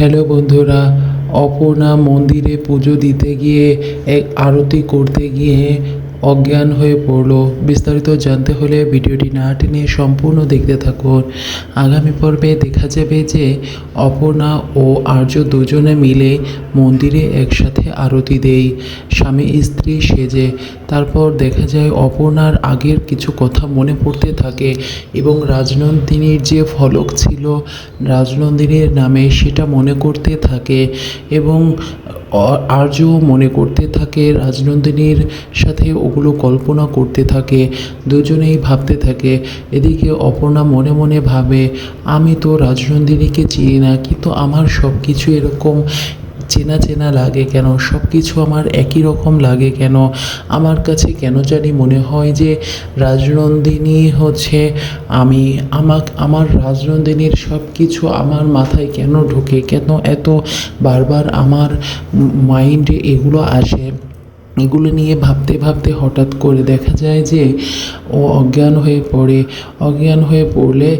Hello বন্ধুরা, অপর্ণা মন্দিরে পুজো দিতে গিয়ে এক আরতি করতে গিয়ে অজ্ঞান হয়ে পড়ল। বিস্তারিত জানতে হলে ভিডিওটি না টেনে সম্পূর্ণ দেখতে থাকুন। আগামী পর্বে দেখা যাবে যে অপর্ণা ও আর্য দুজনে মিলে মন্দিরে একসাথে আরতি দেয়, স্বামী স্ত্রী সেজে। তারপর দেখা যায় অপর্ণার আগের কিছু কথা মনে পড়তে থাকে এবং রাজনন্দিনীর যে ফলক ছিল রাজনন্দিনীর নামে সেটা মনে করতে থাকে এবং আর্যও মনে করতে থাকে, রাজনন্দিনীর সাথে ওগুলো কল্পনা করতে থাকে, দুজনেই ভাবতে থাকে। এদিকে অপর্ণা মনে মনে ভাবে, আমি তো রাজনন্দিনীকে চিনি না, কিন্তু আমার সব কিছু এরকম চেনা চেনা লাগে কেন, সব কিছু আমার একই রকম লাগে কেন, আমার কাছে কেন জানি মনে হয় যে রাজনন্দিনী হচ্ছে আমি। আমার রাজনন্দিনীর সব কিছু আমার মাথায় কেন ঢোকে, কেন এত বারবার আমার মাইন্ডে এগুলো আসে। এগুলো নিয়ে ভাবতে ভাবতে হঠাৎ করে দেখা যায় যে ও অজ্ঞান হয়ে পড়ে। অজ্ঞান হয়ে পড়লে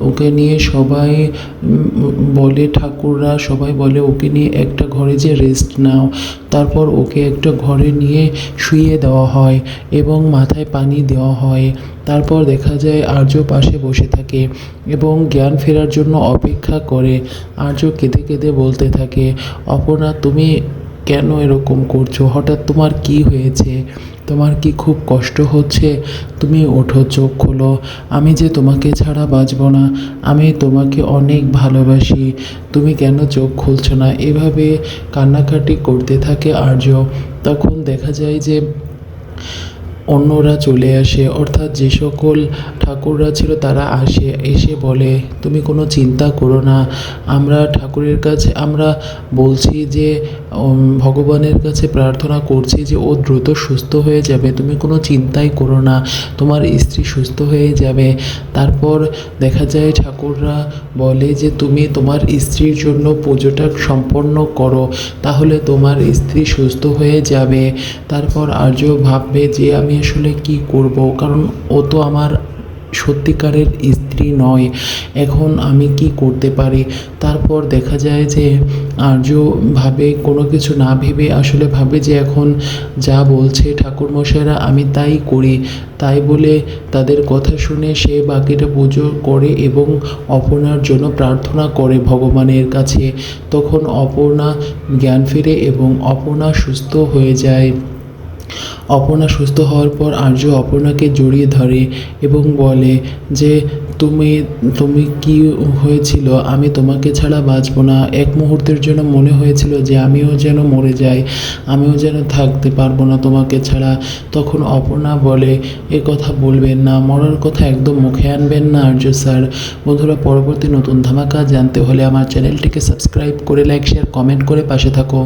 ওকে নিয়ে সবাই বলে, ঠাকুররা সবাই বলে ওকে নিয়ে একটা ঘরে যে রেস্ট নাও। তারপর ওকে একটা ঘরে নিয়ে শুইয়ে দেওয়া হয় এবং মাথায় পানি দেওয়া হয়। তারপর দেখা যায় আর্য পাশে বসে থাকে এবং জ্ঞান ফেরার জন্য অপেক্ষা করে। আর্য কেঁদে কেঁদে বলতে থাকে, অপর্ণা তুমি কেন এরকম করছো, হঠাৎ তোমার কি হয়েছে, তোমার কি খুব কষ্ট হচ্ছে? তুমি ওঠো, চোখ খোলো, আমি যে তোমাকে ছাড়া বাঁচব না, আমি তোমাকে অনেক ভালোবাসি, তুমি কেন চোখ খুলছো না? এভাবে কান্নাকাটি করতে থাকে আর্য। তখন দেখা যায় যে অন্যরা চলে আসে, অর্থাৎ যে সকল ঠাকুররা ছিল তারা এসে বলে, তুমি কোনো চিন্তা করো না, আমরা ঠাকুরের কাছে আমরা বলছি যে ভগবানের কাছে প্রার্থনা করছি যে ও দ্রুত সুস্থ হয়ে যাবে, তুমি কোনো চিন্তাই করো না, তোমার স্ত্রী সুস্থ হয়ে যাবে। তারপর দেখা যায় ঠাকুররা বলে যে তুমি তোমার স্ত্রীর জন্য পুজোটা সম্পন্ন করো, তাহলে তোমার স্ত্রী সুস্থ হয়ে যাবে। তারপর আর্য ভাববে যে আমি আসলে কি করব, কারণ ও তো আমার সত্যিকারের স্ত্রী নয়, এখন আমি কি করতে পারি। তারপর দেখা যায় যে আর্য ভাবে, কোনো কিছু না ভেবে আসলে ভাবে যে এখন যা বলছে ঠাকুরমশাইরা আমি তাই করি। তাই বলে তাদের কথা শুনে সে বাকিটা পুজো করে এবং অপর্ণার জন্য প্রার্থনা করে ভগবানের কাছে। তখন অপর্ণা জ্ঞান ফিরে এবং অপর্ণা সুস্থ হয়ে যায়। অপর্ণা সুস্থ হওয়ার পর আর্য অপর্ণাকে জড়িয়ে ধরে এবং বলে যে তুমি কি হয়েছিল, আমি তোমাকে ছাড়া বাঁচব না। এক মুহূর্তের জন্য মনে হয়েছিল যে আমিও যেন মরে যাই, আমিও যেন থাকতে পারবো না তোমাকে ছাড়া। তখন অপর্ণা বলে, এ কথা বলবেন না, মরার কথা একদম মুখে আনবেন না আর্য স্যার। বন্ধুরা, পরবর্তী নতুন ধামাকা জানতে হলে আমার চ্যানেলটিকে সাবস্ক্রাইব করে লাইক শেয়ার কমেন্ট করে পাশে থাকো।